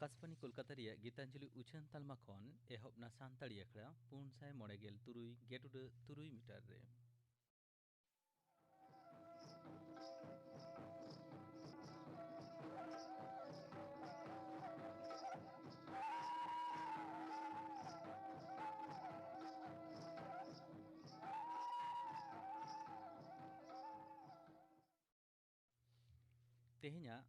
आकाशवाणी कोलकाता रिया गीतांजलि उछन तालमा खन एहबना सानताड़ी अखड़ा 493 गेटुडे 3 मीटर रे तेहना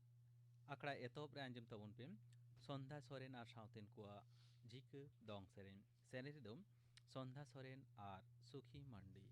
आखड़ा एतोब रे आंजम तबन पे संध्या सोरेन और सावतेन कुआ झिक दंग सेरेन सेरे दो संध्या सोरेन और सुखी मंडी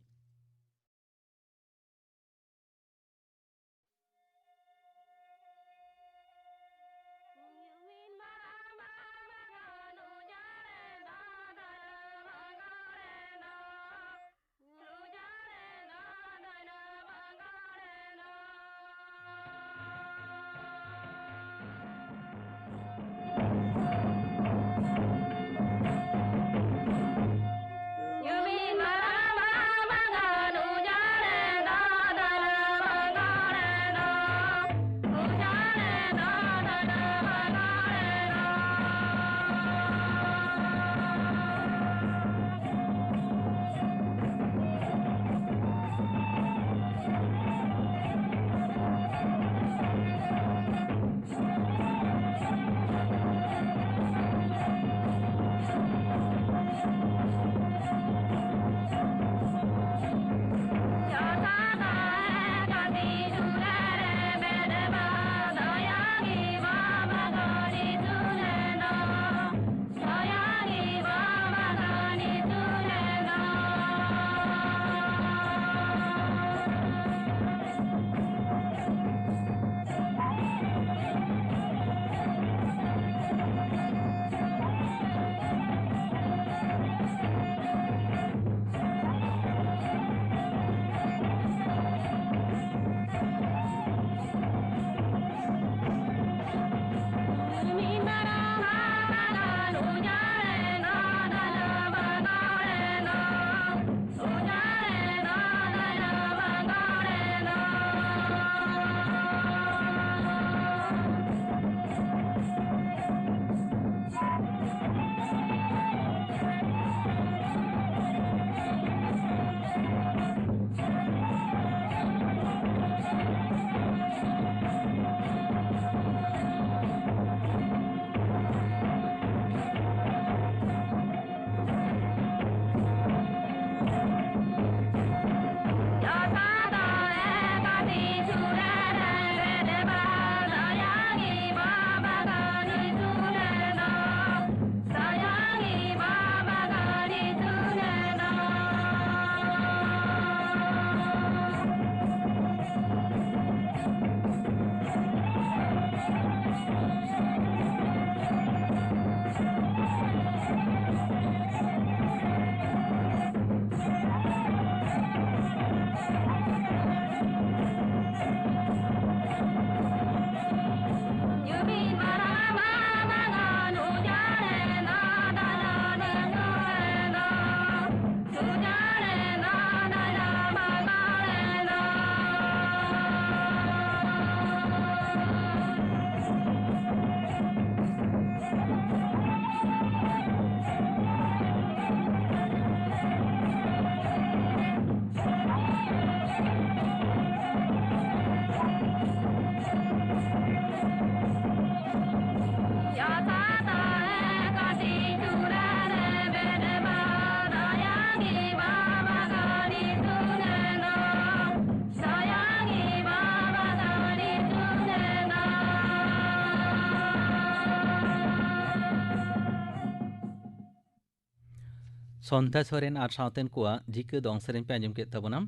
संध्या सोरेन और सावतेन कुआ झिक दंग सेरेन पे आंजम के तबनाम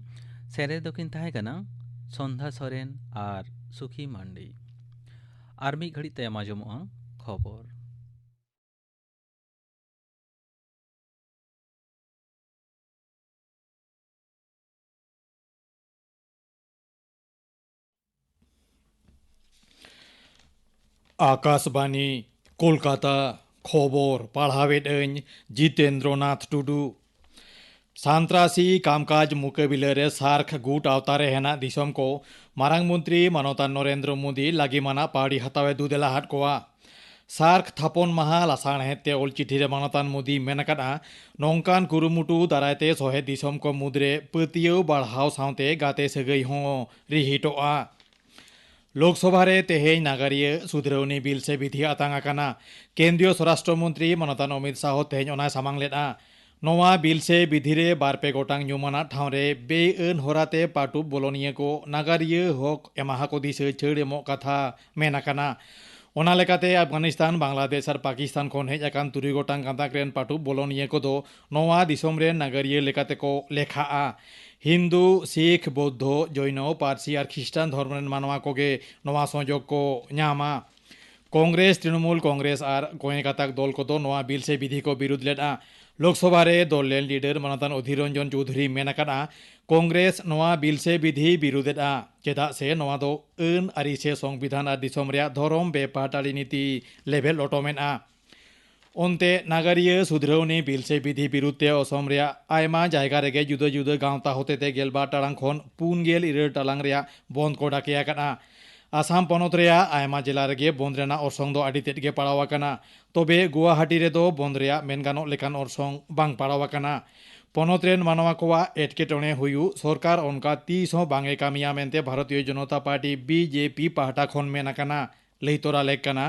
सेरे दकिन ताहे कना संध्या सोरेन और सुखी मंडी और मी घड़ी तयम आंजमोआ खबर आकाशवाणी कोलकाता खबर पढ़ावेद जितेंद्रनाथ टुडू सानत्रासी कामकाज मुकाबिले सार्क गुट आवतारे हेना दिसम को मारांग मंत्री मानवता नरेंद्र मोदी लागी माना पाड़ी हतावे दुदेला हाट कोआ सार्क थापन महा लासाणहेते ऑलचिठिरे मानतान मोदी मेनकाना नौकान कुरुमुटु दारायते सहे दिसम को मुद्रे पतियो बढ़ाव सावते गाते सगै हों रिहिटोआ लोकसभा रे तेहेज नागरिय सुधरौनी बिल से विधि आतांग आकाना केंद्रीय स्वराष्ट्र मंत्री मानतान अमित शाह तेहेज ओना सामांग लेना नवा बिल से विधि रे बारपे गोटांग ᱧᱩᱢᱟᱱᱟᱜ ᱴᱷᱟᱶ रे बेअन होराते पाटुब बोलोनिया को नागारिय हक एमाहा को दिसे छेड़ एमोग कथा मेन आकाना ओना लेकाते अफगानिस्तान बांग्लादेश और पाकिस्तान खन हेज आकान तुरुई गोटांग गांताक रेन पाटुब बोलोनिया को दो नवा दिसोम रे नागारिय लेकाते को लेखाआ हिंदू सिख बौद्ध जैन पारसी और ख्रिस्टान धर्म रेन मानवा कोगे नवा संजोग को ᱧᱟᱢᱟ कांग्रेस तृणमूल कांग्रेस और गोये गाताक दल को दो नवा बिल से विधि को विरोध लेना लोकसभा रे दल रेन लीडर मानतान अधीर रंजन चौधरी मेनकाना कांग्रेस नवा बिल से विधि विरोधेदा चेदा से नवा दो अन आरी से संविधान और दिसोम रे धरम बेपाटारी नीति लेभेल अटोमेना ओनते नागारिय सुधरौनी बिल से विधि विरुद्धते असम रे आयमा जायगा रेगे जुदा जुदा गांवता होतेते गेलबा टालांग खन 4 टालांग रे बंद को डाकिया काना आसाम पनत रे आयमा जिला रेगे बंद रेना अरसंग दो आडी तेटगे पड़ावा काना तबे गुवाहाटी रे दो बंद रे मेन गानो लेकान अरसंग बांग पड़ावा काना पनत रेन मानवा कोवा एटकेटणे हुयु सरकार उनका 30 हो बांगे कामिया मेनते भारतीय जनता पार्टी बीजेपी पाहटा खन मेना काना लैतोरा लेक काना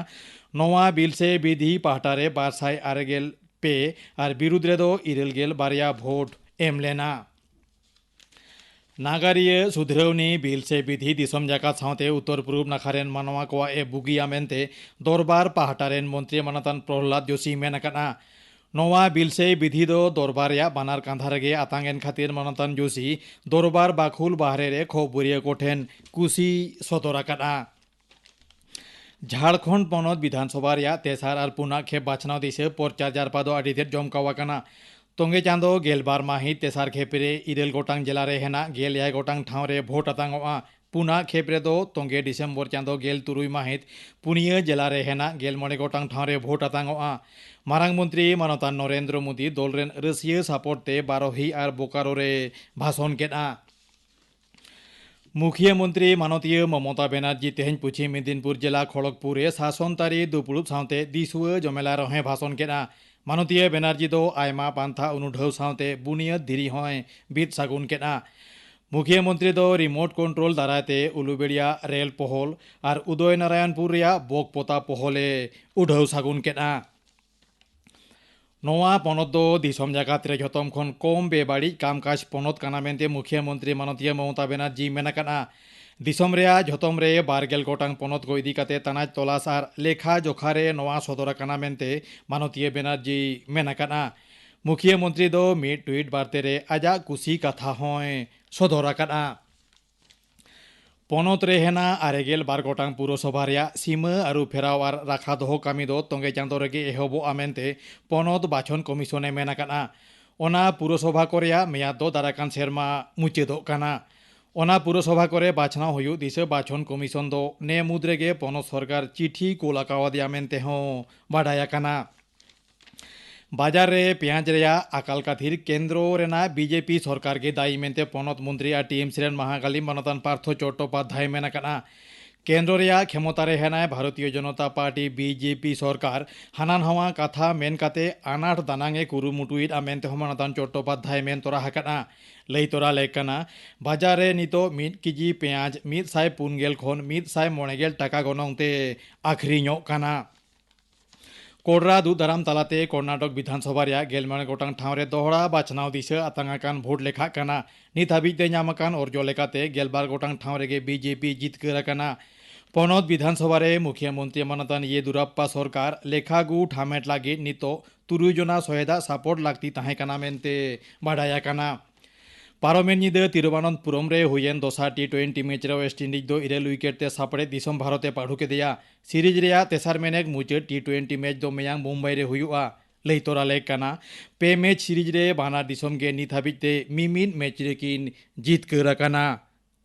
नवा बिल से विधि पाहटा रे 248 पे और विरुद्ध रे दो 2 बारिया भोट एम लेना नागारिय सुधरौनी बिल से विधि दिसम जाकात सावते उत्तर पूर्व नाखारेन मानवा कोवा ए बुगिया मेनते दरबार पाहटारेन मंत्री मानतान प्रहलाद जोशी मेनकाना नवा बिल से विधि दो दरबार या बानार कांधारगे आतांगेन खातिर मानतान जोशी दरबार बाखुल बाहरे रे खबरिया कोठेन कुसी सदराकाना झारखंड पनत विधानसभा रे तेसार और पुना खेप बाछनाव दिसे प्रचार जारपा दो आडिदेर जमकावाकाना तोंगे चांदो गेलबार माहित तेसार खेपरे 2 गोटांग जिला रे हेना 9 गोटांग ठाव रे भोट आतांगोआ पुना खेपरे दो तोंगे डिसेम्बर चांदो 13 माहित पुनिया जिला रे हेना 9 गोटांग ठाव रे भोट आतांगोआ मारांग मंत्री मानतान नरेंद्र मोदी दल रेन रसिया सापोर्टते बारोही और बोकारो रे भाषण केना मुख्यमंत्री मानतीय ममता बनर्जी तेहन पश्चिम मेदिनीपुर जिला खड़गपुर रे शासनतारी दुपुड़ुब सावते दिसुआ जमेला रहे भाषण केना मानतीय बनर्जी दो आयमा पांथा अनुढव सावते बुनियाद धीरी होय बीत सागुन केना मुख्यमंत्री दो रिमोट कंट्रोल दारायते उलुबेड़िया रेल पहल और उदय नारायणपुर रे बकपता पहले उढव सागुन केना नवा पनत दो दिसम जागात रे जतम खन कम बेबाड़ी कामकाज पनत काना मेनते मुख्यमंत्री मानतीय ममता बनर्जी मेनाकाना दिसम रे जतम रे 12 गोटांग पनत को इदी काते तनाज तलाश और लेखा जोखा रे नवा सदरा काना मेनते मानतीय बनर्जी मेनाकाना मुख्यमंत्री दो मिड ट्वीट बार्ते रे आजा कुसी कथा होय सदरा काना पनत रे हेना 2 गोटांग पुरसभा रे सीमा आरु फेराव और राखा दो कामी दो तोंगे चांदो रेगे एहबो आमेनते पनत बाछन कमिशने मेनाकाना ओना पुरसभा को रे मेयाद दो दाराकान सेरमा मुचेदो काना ओना पुरसभा करे बाछनाव हुयु दिसे बाछन कमिशन दो ने मुद्रेगे पनत सरकार चिठी कोलाकावादिया मेनते हो बाडाया काना बाजार रे पेंयाज रे आकाल खातिर केंद्र रेना बीजेपी सरकार के दायी मेनते पनत मंत्री और टीएमसी रेन महागाली मानतान पार्थ चट्टोपाध्याय मेनाकाना केंद्र रे क्षमता रे हेना भारतीय जनता पार्टी बीजेपी सरकार हानान हवा कथा मेन काते आनाट दानांगे कुरुमुटुइद आमेनते मानतान चट्टोपाध्याय मेन तोरा हाकाना लई तोरा लेकाना बाजार रे नितो 1 केजी पेंयाज 150 खन 190 टाका गनंगते आखरिñो काना कोडरा दुदाराम तालाते कर्नाटक विधानसभा रे 11 गोटांग ठाव रे दोहरा बाछनाव दिसे आतांगाकान भोट लेखा काना नित हाबिते ᱧᱟᱢᱟᱠᱟᱱ अर्जो लेकाते 12 गोटांग ठाव रे बीजेपी जितकर काना पनत विधानसभा रे मुख्यमंत्री मानतान येदुरप्पा सरकार लेखागु ठामेट लागी नितो 3 जना सहेदा सपोर्ट लागती ताहे काना मेनते बाडाया काना पारमेन निद तिरुवनंतपुरम रे हुयेन दोसा T20 मैच रे वेस्ट इंडीज दो 2 विकेट ते सापड़े दिसम भारते पाढ़ु के दिया सीरीज रे तेसार मेनेक मुचाद T20 मैच दो मयांग मुंबई रे हुयुआ लैतोरा लेक काना पे मैच सीरीज रे बानार दिसम गे नित हाबिते मिमिन मैच रे किन जीत कर काना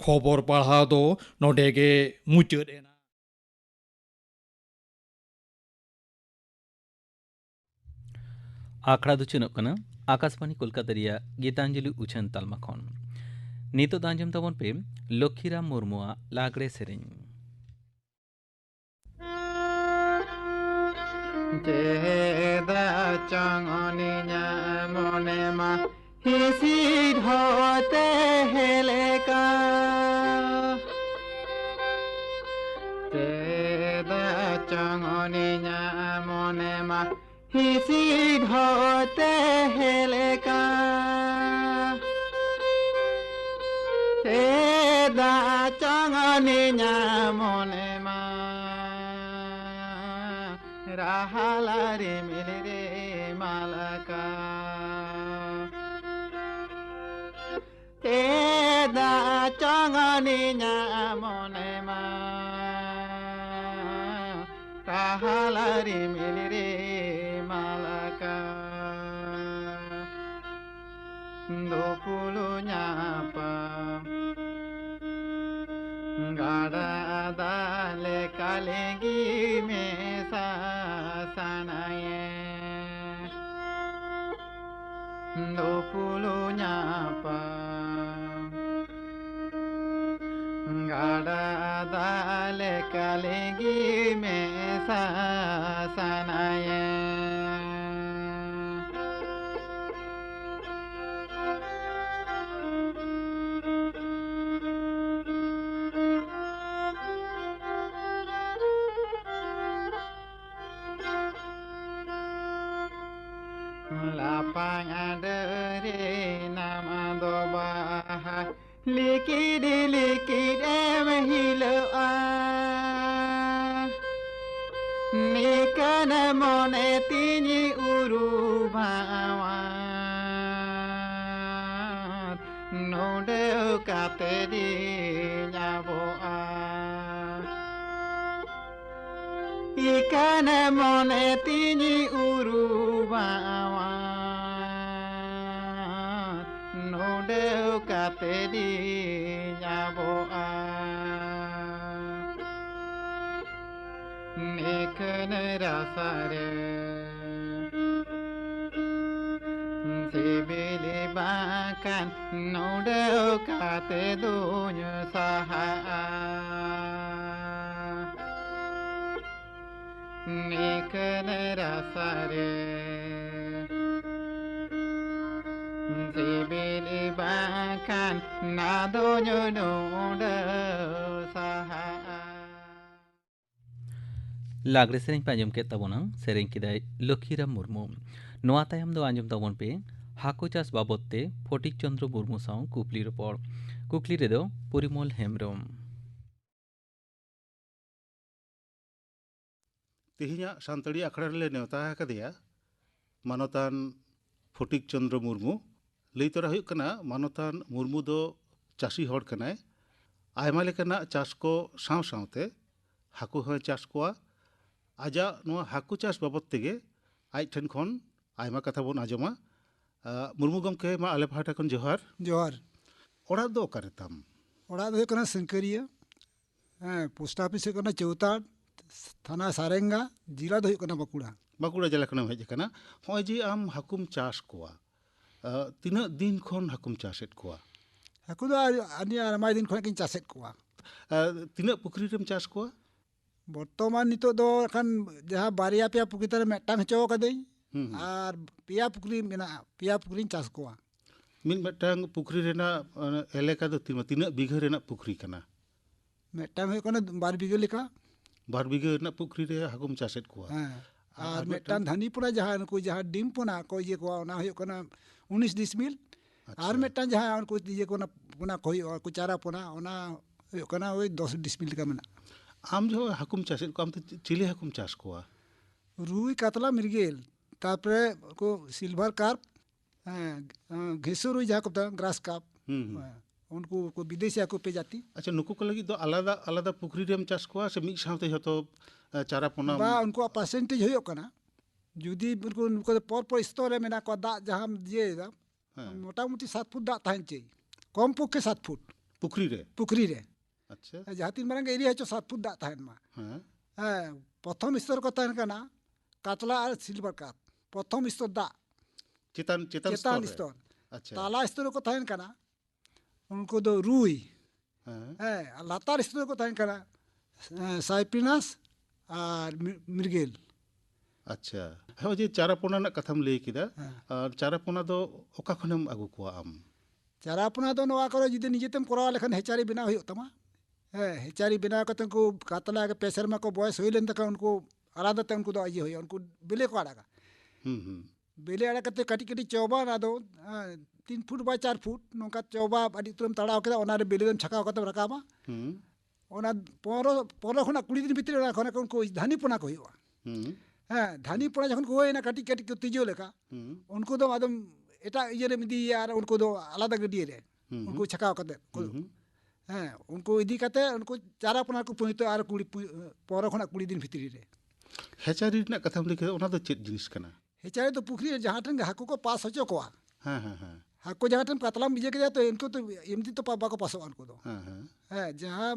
खबर पढ़ा दो नोडेगे मुचाद एना आखड़ा दो चुनोग कना आकाशवाणी कोलकाता रिया गीतांजलि उछन तालमा खन नितो दांजम तबन पे Laxmiram मुर्मुआ लागड़े सेरें Jeda changoninya monema hisid hote heleka Jeda changoninya monema hisid hote heleka Jeda changoninya monema Rahalari milire malaka Teda changani monema Rahalari milire malaka Dopulu nyapa Gada dale kalengi mesa sanaye Dopulu nyapa Gada dale kalengi mesa sanaye Lapang adere nama dobaha likid emhiloa Nikana mone tini urubawat Node kate di nyaboa Ikana mone tini urubawat Node kate di nyaboa Nikana rasare Sibili bakan Node kate dunya saha Nikana rasare Sibili bakan Nadonyo nuda saha लागरे सेरें पे आंजम के तबोना सेरें किदाय लखीराम मुर्मू नोआ तायम दो आंजम तबोन पे हाको चास बाबते फटिक चंद्र मुर्मू साव कुकली रपड़ कुकली रेदो परिमल हेमब्रम तेहिया सानताड़ी आखड़ा रे नेवता कदेया मानतान फटिक चंद्र मुर्मू लई तोरा हुयुग कना मानतान मुर्मू दो चासी हड़ कनाय आयमा लेकाना चास को साव सावते हाकु होय चास कोआ आजा नोआ हाकु चास बाबत तेगे आज ठेन खन आयमा कथा बोन आजमा मुर्मू गमके मा आले पाहाटा खन जोहार जोहार ओड़ा दो ओकारे ताम ओड़ा दो हुयुग कना संकरिया पोस्ट ऑफिस हुयुग कना चौताड़ थाना सारेंगा जिला दो हुयुग कना बाकुड़ा बाकुड़ा जिला खन हेज कना होय जी आम हाकुम चास कोआ तीना दिन खन हाकुम चासेत कोआ हाकु दो आनी आरमाय दिन खन किन चासेत कोआ तीना पुखरी रेम चास कोआ बर्तमान नितो दो खान जहाँ बारिया पेया पुखरी तारे मेटांग हचो कदई आर पेया पुखरी मेना पेया पुखरी चास कोआ मिन मेटांग पुखरी रेना एलेका दो तीना बीघा रेना पुखरी कना मेटांग हुयुग कना 12 बीघा लेका 12 बीघा रेना पुखरी रे हाकुम चासेत कोआ आर मेटांग धानीपुरा जहाँ उनको जहाँ डिमपुना को ये कोआ ना हुयुग कना 19 डिसमिल आर मेटांग जहाँ उनको ये कोना पुना कोई को चारा पुना ओना हुयुग कना ओई 10 डिसमिल का मेना आम जो हाकुम चासेत को आम तो चिली हाकुम चास कोआ रुई कातला मिर्गेल तारपरे को सिल्वर कार्प घेसो रुई जहाँ को ग्रास कार्प उनको को विदेशी हाकु पे जाती अच्छा नुकु को लगी तो आलादा आलादा पुखरी रेम चास कोआ से मिक सावते जतो चारा पोना बा उनको परसेंटेज हुयुग कना जुदी उनको पर पर स्तर रे मेना को दा जहाँ दिए मोटा मोटी 7 फुट दा ताहन चाहिए कम पक्षे 7 फुट पुखरी रे अच्छा जहाँ तीन मारंग एरिया है 7 फुट दा ताहन मा प्रथम स्तर को ताहन कना कातला और सिल्वर कार्प प्रथम स्तर दा चितान स्तर अच्छा ताला स्तर को ताहन कना उनको दो रुई लातार स्तर को ताहन कना साइप्रिनस और मिर्गेल अच्छा हाँ जे चारापोना ना कथम ले किदा चारापोना दो ओका खनम आगु कोआ आम चारापोना दो नवा करो जुदी निजेतेम कराव लेखान हेचारी बनाव हुयुग तमा हेचारी बनाव कते उनको कातला के पेसर में को बॉयस हुई लेन तक उनको आलादा ते उनको दो ये हुई उनको बिले को आड़ागा बिले आड़ा कते कटी कटी चौबा ना दो 3 फुट बाय 4 फुट नोका चौबा अडी तुरम तड़ाव केदा ओनारे बिले दम छकाव कते रकाबा ओना 15 खना 20 दिन भितर ओना खना उनको धानी पोना को हुयुगा धानी पोना जखन को होइना कटी कटी को तिजो लेका उनको दो आदम एटा इये रे मिदी यार उनको दो आलादा गडिये रे उनको छकाव कते उनको इदी कते उनको चारा पोना को पुइतो आर 15 खना 20 दिन भितर रे हेचारी ना कथम ले किदा ओना दो चेत जिनिस कना हेचारी तो पुखरी जहां ठन हाको को पास होचो कोआ हाँ हाको जहां ठन कतलाम बिजे के तो इनको तो एमती तो बाको पासो उनको दो जहां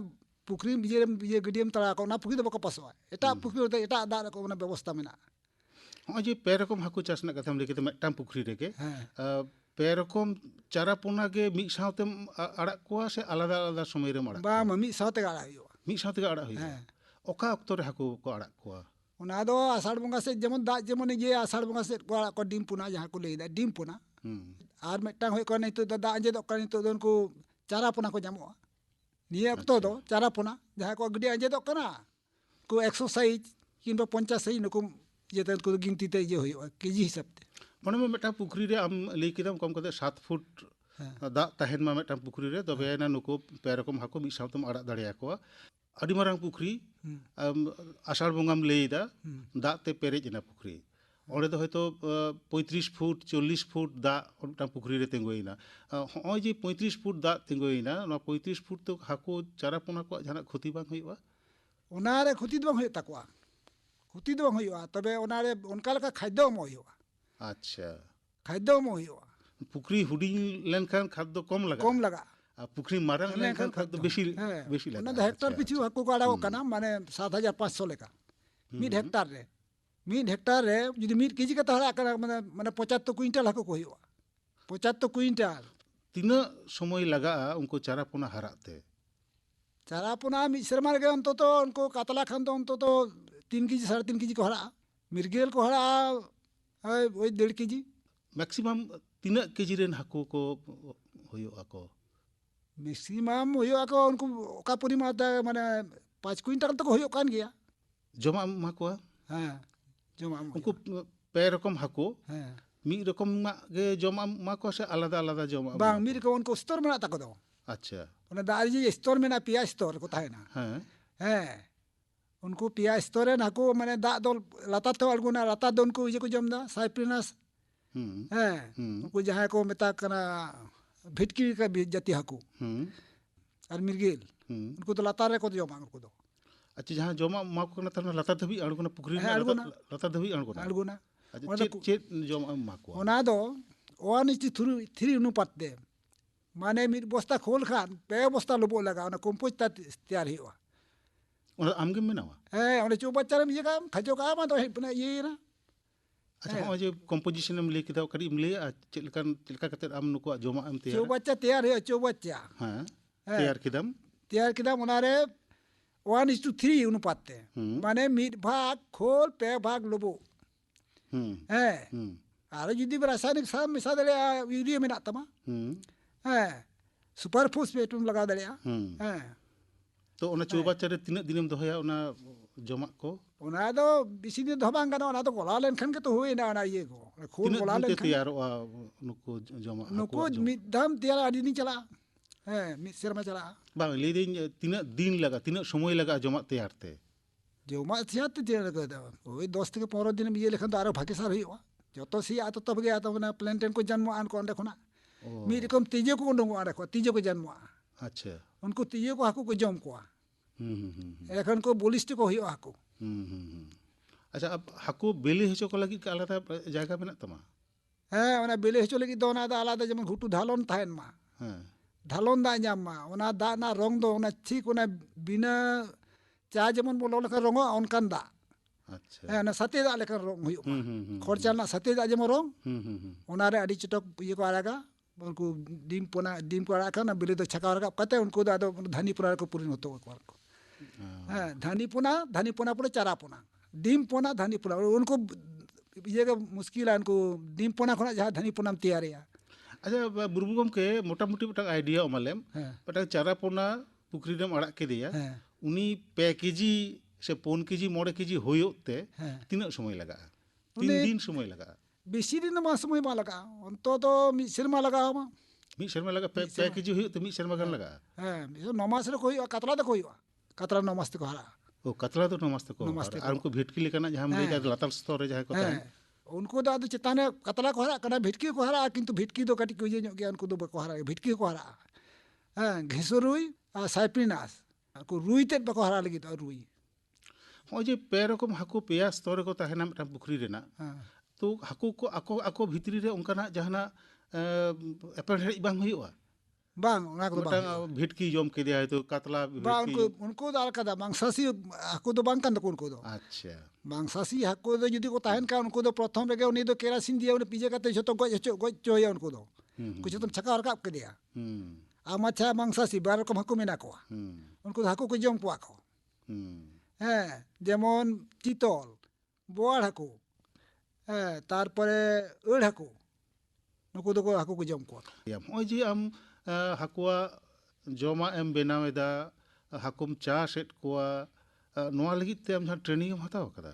पुखरी ये गडियम तड़ा को ना पुखरी दो बाको पासो एटा पुखरी तो एटा दा को ना व्यवस्था मेना हाँ जे पे रकम हाकू चाष ना कथम ले किदा मिदटाम पुखरी रे के पे रकम चारापोना के मिद सावते आड़ा कोआ से आलादा आलादा समय रे आड़ा बा मिद सावते आड़ा हुयुगा मिद सावते आड़ा हुयुगा ओका अक्तो रे हाकू को आड़ा कोआ ओना दो आषाढ़ बंगा से जेमन दा जेमन ये आषाढ़ बंगा से को आड़ा को डिम पुना जहां को लेदा डिम पुना आर मिदटांग होय को नै तो दा अंजे दो कनी तो उनको चारा पुना को जामोआ निये अक्तो दो चारा पुना जहां को गडी अंजे दो कना को एक्सरसाइज किंबा 50 सही नको ये तो को गिनती ते ये होय केजी हिसाब ते माने में मिदटा पुखरी रे आम ले किदाम कम कते 7 फुट दा तहेन मा मिदटा पुखरी रे तबे ना नुको पे रकम हाको मिद सावतम आड़ा दाड़िया को अडी मारांग पुखरी आषाढ़ बंगाम लेदा दा ते पेरेज ना पुखरी ओंडे दो हयतो 35 फुट 40 फुट दा ओटा पुखरी रे तेंगोइना होय जे 35 फुट दा तेंगोइना ना 35 फुट तो हाको चारापोना को जाना क्षति बांग होइबा ओनारे क्षति दो बांग होय ताकोआ क्षति दो बांग होइबा तबे ओनारे उनका लका खाद्य मो होइबा अच्छा खाद्य मो होइबा पुखरी हुडिंग लेनखान खाद्य कम लगा पुखरी मारांग लेनखान खाद्य बेसी लगा ओना हेक्टर पिछु हाको को आड़ाओ कना माने 7500 लेका मिड हेक्टर रे जुदी 1 केजी का तहरा कना माने 75 क्विंटल हाको को होइबा 75 क्विंटल तीना समय लगा उनको चारापोना हराते चारापोना मिड शर्मा रे अंतो तो उनको कातला खान तो अंतो तो 3 केजी 3.5 केजी को हरा मिर्गेल को हरा ओई 1.5 केजी मैक्सिमम तीना केजी रेन हाको को होयो आको मैक्सिमम होयो आको उनको ओका परिमाण माने 5 क्विंटल तक होयो कान गया जमा माकोआ जमा उनको पे रकम हाको मी रकम गे जमा माको से आलादा आलादा जमा बांग मी रकम उनको स्टोर मेना ताको दो अच्छा ओना दारी जे स्टोर मेना पिया स्टोर को ताहेना उनको पिया स्टोर है नाको माने दा दो लाता तो अलगुना लाता दो उनको ये को जमदा साइप्रिनस उनको जहां को मेता कना भिटकी का जाति हाको और मिर्गेल उनको तो लाता रे को जमा उनको दो अच्छा जहां जमा माको कना तन लाता धबी अड़गुना पुखरी लाता धबी अड़गुना अच्छा चेत जमा माको ओना दो 1:3 अनुपात दे माने मिद बस्ता खोल खान पे बस्ता लोबो लगा ओना कंपोस्ट तैयार हिवा ओना आमगे मेनावा ओना चो बच्चा रे ये काम खजो का मा तो ये ना अच्छा हो जे कंपोजिशन में ले किदा करी ले चिलका कते आम नुको जमा am तैयार चो बच्चा तैयार है चो बच्चा हां तैयार किदम ओना रे 1:3 अनुपात ते माने मिद भाग खोल पे भाग लोबो आरो जुदी रासायनिक सार मिसा दले यूरिया मेना तमा सुपर फॉस्फेट लगा दले तो ओना चौबाच्चा रे तीना दिनम दोहया ओना जमा को ओना दो बिसी दिन धबांग गानो ओना तो गोला लेन खान के तो होइना ओना ये को खून गोला लेन खान तैयार नुको जमा नुको मिदम तैयार आदि नहीं चला मिद शर्मा चला बांग ले दिन तीना दिन लगा तीना समय लगा जमा तैयार ते जमा तैयार ते तैयार कर दो ओई 10 থেকে 15 दिन में ये लेखन तो आरो भाग्य सार होइवा जतो सिया तो तब गया तो ना प्लेंटेन को जन्म आन को अंडे खुना मी रकम तीजे को उंडो आरे को तीजे को जन्म अच्छा उनको तीजे को हाको को जम को एखन को बलिष्ठ को होइवा हाको अच्छा अब हाको बेले हेचो को लगी आलादा जायगा मेना तमा ओना बेले हेचो लगी दो ना आलादा जमन घुटू धालोन थायन मा धालोन दा जाम मा ओना दा ना रंग दो ओना ठीक ओना बिना चा जमन बोलो लका रंग ओनकान दा अच्छा ना सते दा लेका रंग हुयो खर्चा ना सते दा जमन रंग ओना रे अडी चटक ये को आरागा उनको डिम को आरागा ना बेले तो छका आरागा कते उनको दा धनी पुरा को पूरी होतो को धानी पोना पूरे चारा पोना डिम पोना धानी पोना उनको ये का मुश्किल है उनको डिम पोना खोना जहाँ धनी पोना तैयार है। अच्छा मुर्मू गमके मोटामुटी मिटांग आइडिया एमालेम हाँ। मिटांग चारा पोना पुखरी रेम आड़ा केदेया हाँ। उनी 5 केजी से 4 केजी 5 केजी होयोते हाँ। तीना समय लगा 3 उन्हें- दिन समय लगा बेसी दिन मा समय मा लगा अंतो तो मिद सेरमा लगा मा मिद शर्मा लगा 5 केजी होयोते मिद शर्मा गान लगा हाँ 9 मास रे कोई कतला तो कोई कतला 9 मास को हरा ओ कतला तो नमस्ते को नमस्ते और उनको भेटकी लेकाना जहां हम लेकर लातार स्तर रे जहां को हाँ ताहे उनको तो चिताने कतला को हरा कना भिटकी को हरा किंतु भिटकी तो कटी कोई जो गया उनको तो बको हरा भिटकी को हरा हाँ घिसरुई और साइप्रिनास को रुई ते बको हरा लगी तो रुई हो जे पे रकम हाकू पेया स्तर को ताहेना मिटा पुखरी रेना हाँ तो हाकू को ako ako भितरी रे उनकाना जहाना एपल हेड़ी बांग हुआ बांग ना को बांग मिटांग भिटकी जम के दिया है तो कतला बांग भिटकी उनको दाल का मांसासी हाको तो बांग कान तो उनको दो अच्छा मांसासी हाको दो जुदी को ताहन का उनको दो प्रथम रेगे उनी दो केरासिन दिया उन्हें पीछे करते जो तो गoj चोया उनको दो कुछ तो छका और काप के दिया आमाचा मांसासी बार को हाको मेना को उनको हाको को जम पुआ को हाँ जेमन चितल बोआड़ हाको हाँ तारपरे उड़ हाको नुको दो को हाको को जम को हो जे आम हाकुआ जमा एम बेनावेदा हाकुम चासेट कोआ नोआ लगित ते आम जहां ट्रेनिंग हम हताव कदा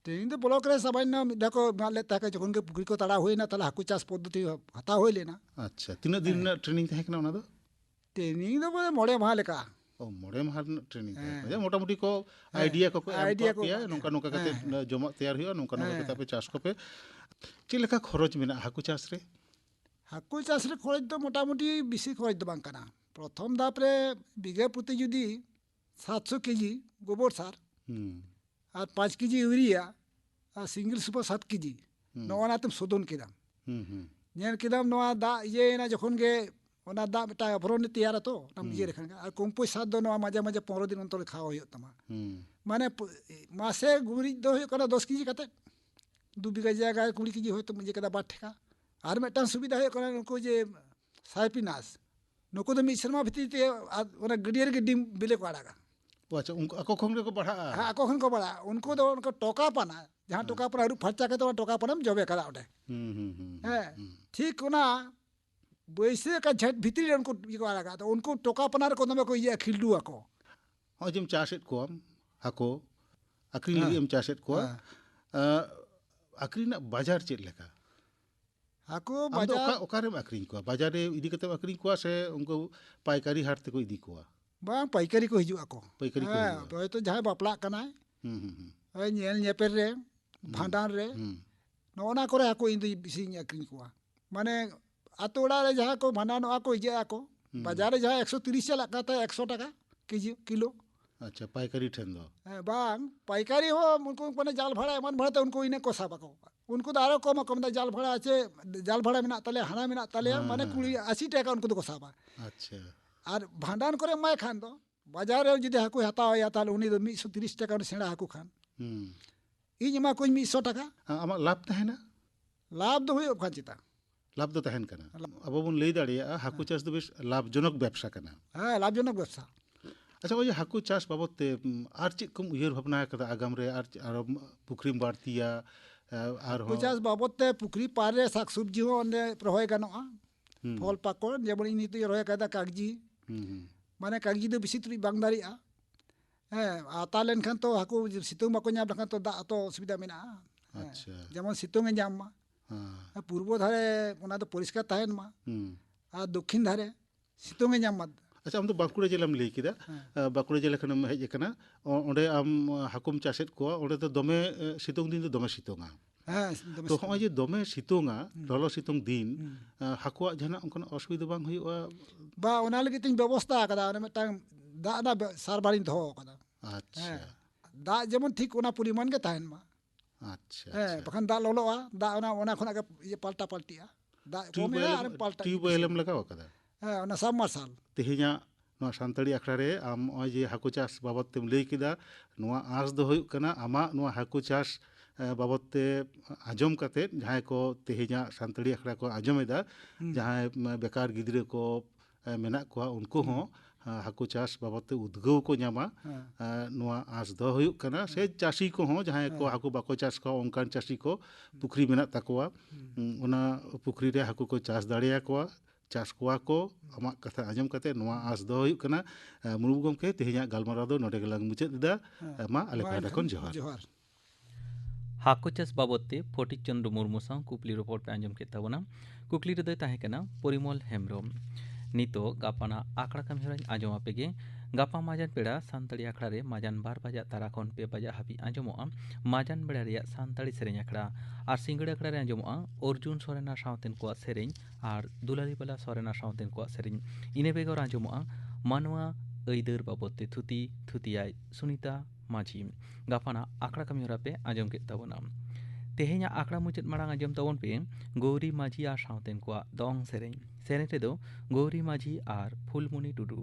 ट्रेनिंग तो ब्लॉक रे सामान्य देखो मान लेता है जखन के पुखरी को तड़ा हुई ना तला हाकू चाष पद्धति हता हुई लेना अच्छा तीना दिन ना ट्रेनिंग तहे कना ओना दो ट्रेनिंग तो बोले मोड़े वहाँ लेका ओ मोड़े माह ट्रेनिंग तहे मोटा मोटी को आइडिया को आइडिया को पिया नोका नोका कते जमा तैयार हुआ नोका नोका कते पे चाष को पे चे लेका खरच मेना हाकू चाष रे हाकू चाष रे खरच तो मोटामुटी बेसी खरच तो बांग काना प्रथम धाप रे बिघा प्रति जुदी 700 केजी गोबर सार और 5 केजी यूरिया और सिंगल सुपर 7 केजी नोना तुम शोधन केदाम नेल केदाम नोआ दा ये ना जखन गे ओना दा बेटा अभरण तैयार तो नम ये रखन और कंपोस्ट सात दो नोआ मजा मजा 15 दिन अंतर खावा होय तमा माने मासे गुरी दो होय कना 10 केजी कते 2 बीघा जगह 20 केजी होय तो मुझे कदा बाट ठेका और मेटा सुविधा होय कना उनको जे साइपिनास नुको तो मिश्रमा भित्री ते ओना गडियर के डिम बिले को आड़ागा अच्छा उनको ako खंग रे को बढ़ा हाँ ako खन को बड़ा उनको तो उनको टोका पाना जहाँ टोका पर अरु फर्चा के तो टोका पर हम जबे करा उठे है ठीक ना वैसे का झट भीतरी उनको ये को आड़ागा तो उनको टोका पनार को नमे को ये खिलडू ako हो जिम चासेट को हम हाको आकरी लगी हम चासेट को आकरी ना बाजार चेत लेका ako आम दो बाजार ओकारे आकरी को बाजार रे इदी कते आकरी को से उनको पाइकारी हाट ते को इदी को बांग पाइकारी को हिजू ako पाइकारी को हाँ तो तो जहाँ बापला कना है नेल नेपर रे भांडार रे नोना करे ako इंदु बिसी आकरी को माने आतोड़ा रे जहाँ को भांडार नो ako इजे ako बाजार रे जहाँ 130 चला कहता है 100 टका केजी किलो अच्छा पाइकारी ठेन दो बांग पाइकारी हो उनको माने जाल भाड़ा मन भाड़ा तो उनको इने कोसा बको उनको तो आरो कम दा जाल भाड़ा आछे जाल भाड़ा मेना तले हाना मेना तले माने 80 टका उनको तो कोसाबा अच्छा और भांडान करे मैं खान दो बाजार रे जुदी हाकू हताव या ताले उनी दो 130 टका उनी सेड़ा हाकू खान इन मा कोई 100 टका आमा लाभ तहेना लाभ दो हुयो खान चिता लाभ दो तहेन कना अब बन लई दाड़िया हाकू चाष दो बेस लाभजनक व्यवसा कना हाँ लाभजनक व्यवसा अच्छा ओजे हाकू चाष बाबत ते आर चेक कम उयर भावना कदा आगाम रे आर पुखरीम बाड़तिया आर हो चाष बाबत ते पुखरी पार रे साग सब्जी हो ओंडे रहोय गानोआ फल पाकड़ जेबन इनी तो रहोय कदा कागजी माने कागजी दो बेसी तुरी बांग दारिया आता लेनखान तो हाकू सितुंग बाको नाम लखान तो दा तो सुविधा मेना अच्छा जेमन सितुंग नाम मा पूर्व धारे ओना तो परिष्कार ताहेन मा आ दक्षिण धारे सितुंग नाम मा अच्छा आम तो बांकुड़ा जिलाम लई किदा बांकुड़ा जिला खनम हेज कना ओंडे आम हाकुम चासेत को ओंडे तो दमे सितुंग दिन तो दमे सितुंगा हाँ तो हमें जे दमे सितुंगा ललो सितुंग दिन हाकुआ जना उनकन असुविधा बांग हुआ बा ओना लगी तिन व्यवस्था कदा ओना मिटांग दा ना सार बारिन धो कदा अच्छा दा जेमन ठीक ओना परिमाण के ताहेन मा अच्छा बखान दा ललोआ दा ओना खना के ये पाल्टा पाल्टिया दा कोमे आर पाल्टा ट्यूबवेलम लगाव कदा ओना सब मार्शल तेहेजा नोआ सानताड़ी आखड़ा रे आम ओय जे हाकू चाष बाबत तेम लई किदा नोआ आस दो हुयुग कना आमा नोआ हाकू चाष बाबत ते आजम कते जहां को तेहेजा सानताड़ी आखड़ा को आजम एदा जहां बेकार गिद्रे को मेना को उनको हो ᱦᱟᱹᱠᱩ ᱪᱟᱥ ᱵᱟᱵᱚᱫ ᱛᱮ ᱩᱫᱽᱜᱟᱹᱣ ᱠᱚ ᱧᱟᱢᱟ ᱱᱚᱣᱟ ᱟᱸᱥ ᱫᱚ ᱦᱩᱭᱩᱜ ᱠᱟᱱᱟ ᱥᱮ ᱪᱟᱹᱥᱤ ᱠᱚᱦᱚᱸ ᱡᱟᱦᱟᱸᱭ ᱠᱚ ᱦᱟᱹᱠᱩ ᱵᱟᱠᱚ ᱪᱟᱥ ᱠᱚᱣᱟ ᱚᱱᱠᱟᱱ ᱪᱟᱹᱥᱤ ᱠᱚ ᱯᱩᱠᱷᱨᱤ ᱢᱮᱱᱟᱜ ᱛᱟᱠᱚᱣᱟ ᱚᱱᱟ ᱯᱩᱠᱷᱨᱤ ᱨᱮ ᱦᱟᱹᱠᱩ ᱠᱚ ᱪᱟᱥ ᱫᱟᱲᱮᱭᱟᱠᱚᱣᱟ ᱪᱟᱥ ᱠᱚᱣᱟ ᱠᱚ ᱟᱢᱟᱜ ᱠᱟᱛᱷᱟ ᱟᱸᱡᱚᱢ ᱠᱟᱛᱮ ᱱᱚᱣᱟ ᱟᱸᱥ ᱫᱚ ᱦᱩᱭᱩᱜ ᱠᱟᱱᱟ ᱢᱩᱨᱢᱩ ᱜᱚᱢᱠᱮ ᱛᱮᱦᱮᱧᱟᱜ ᱜᱟᱞᱢᱟᱨᱟᱣ ᱫᱚ ᱱᱚᱰᱮ ᱜᱮᱞᱟᱝ ᱢᱩᱪᱟᱹᱫ ᱮᱫᱟ ᱢᱟ ᱟᱞᱮ ᱯᱟᱦᱴᱟ ᱠᱷᱚᱱ ᱡᱚᱦᱟᱨ ᱦᱟᱹᱠᱩ ᱪᱟᱥ ᱵᱟᱵᱚᱫ ᱛᱮ ᱯᱷᱚᱴᱤᱠ ᱪᱚᱱᱫᱨᱚ ᱢᱩᱨᱢᱩ ᱥᱟᱶ ᱠᱩᱠᱞᱤ ᱨᱚᱯᱚᱲ ᱯᱮ ᱟᱸᱡᱚᱢ ᱠᱮᱫ ᱛᱟᱵᱚᱱᱟ ᱠᱩᱠᱞᱤ ᱨᱮᱫᱚᱭ ᱛᱟᱦᱮᱸ ᱠᱟᱱᱟ ᱯᱚᱨᱤᱢᱚᱞ ᱦᱮᱢᱵᱨᱚᱢ ᱱᱤᱛᱚᱜ ᱜᱟᱯᱟᱱᱟᱜ ᱟᱠᱷᱲᱟ ᱠᱟᱹᱢᱤ ᱦᱚᱨᱟᱧ ᱟᱸᱡᱚᱢ ᱟᱯᱮᱜᱮ ᱜᱟᱯᱟ ᱢᱟᱡᱟᱱ ᱵᱮᱲᱟ ᱥᱟᱱᱛᱟᱲᱤ ᱟᱠᱷᱲᱟ ᱨᱮ ᱢᱟᱡᱟᱱ 2 ᱵᱟᱡᱟᱜ ᱛᱟᱨᱟ ᱠᱷᱚᱱ 2 ᱵᱟᱡᱟᱜ ᱦᱟᱹᱵᱤᱡ ᱟᱸᱡᱚᱢᱚᱜᱼᱟ ᱢᱟᱡᱟᱱ ᱵᱮᱲᱟ ᱨᱮᱭᱟᱜ ᱥᱟᱱᱛᱟᱲᱤ ᱥᱮᱨᱮᱧ ᱟᱠᱷᱲᱟ ᱟᱨ ᱥᱤᱸᱜᱟᱹᱲ ᱟᱠᱷᱲᱟ ᱨᱮ ᱟᱸᱡᱚᱢᱚᱜᱼᱟ ᱚᱨᱡᱩᱱ ᱥᱚᱨᱮᱱᱟ ᱥᱟᱶᱛᱮᱱ ᱠᱚᱣᱟᱜ ᱥᱮᱨᱮᱧ ᱟᱨ ᱫᱩᱞᱟᱹᱲᱤ ᱵᱟᱞᱟ ᱥᱚᱨᱮᱱᱟ ᱥᱟᱶᱛᱮᱱ ᱠᱚᱣᱟᱜ ᱥᱮᱨᱮᱧ ᱤᱱᱟᱹ ᱵᱮᱜᱚᱨ ᱟᱸᱡᱚᱢᱚᱜᱼᱟ ᱢᱟᱱᱣᱟ ᱟᱹᱭᱫᱟᱹᱨ ᱵᱟᱵᱚᱫ ᱛᱮ ᱛᱷᱩᱛᱤᱭᱟᱭ ᱥᱩᱱᱤᱛᱟ ᱢᱟᱹᱡᱷᱤ ᱜᱟᱯᱟᱱᱟᱜ ᱟᱠᱷᱲᱟ ᱠᱟᱹᱢᱤ ᱦᱚᱨᱟ ᱯᱮ ᱟᱸᱡᱚᱢ ᱠᱮᱫ ᱛᱟᱵᱚᱱᱟ ᱛᱮᱦᱮᱧᱟᱜ ᱟᱠᱷᱲᱟ ᱢᱩᱪᱟᱹᱫ ᱢᱟᱲᱟᱝ ᱟᱸᱡᱚᱢ ᱛᱟᱵᱚᱱ ᱯᱮ ᱜᱳᱣᱨᱤ ᱢᱟᱹᱡᱷᱤ ᱟᱨ ᱥᱟᱶᱛᱮᱱ ᱠᱚᱣᱟᱜ ᱫᱚᱝ ᱥᱮᱨᱮᱧ ᱨᱮᱫᱚ ᱜᱳᱣᱨᱤ ᱢᱟᱹᱡᱷᱤ ᱟᱨ ᱯᱷᱩᱞᱢᱩᱱᱤ ᱴᱩᱰᱩ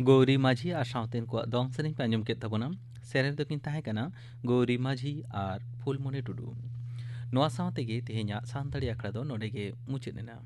ᱜᱳᱣᱨᱤ ᱢᱟᱹᱡᱷᱤ ᱟᱨ ᱥᱟᱶᱛᱮᱱ ᱠᱚᱣᱟᱜ ᱫᱚᱝ ᱥᱮᱨᱮᱧ ᱯᱮ ᱟᱸᱡᱚᱢ ᱠᱮᱫ ᱛᱟᱵᱚᱱᱟ ᱥᱮᱨᱮᱧ ᱫᱚᱠᱤᱱ ᱛᱟᱦᱮᱸ ᱠᱟᱱᱟ ᱜᱳᱣᱨᱤ ᱢᱟᱹᱡᱷᱤ ᱟᱨ ᱯᱷᱩᱞᱢᱩᱱᱤ ᱴᱩᱰᱩ ᱱᱚᱣᱟ ᱥᱟᱶ ᱛᱮᱜᱮ ᱛᱮᱦᱮᱧᱟᱜ ᱥᱟᱱᱛᱟᱲᱤ ᱟᱠᱷᱲᱟ ᱫᱚ ᱱᱚᱰᱮ ᱜᱮ ᱢᱩᱪᱟᱹᱫ ᱮᱱᱟ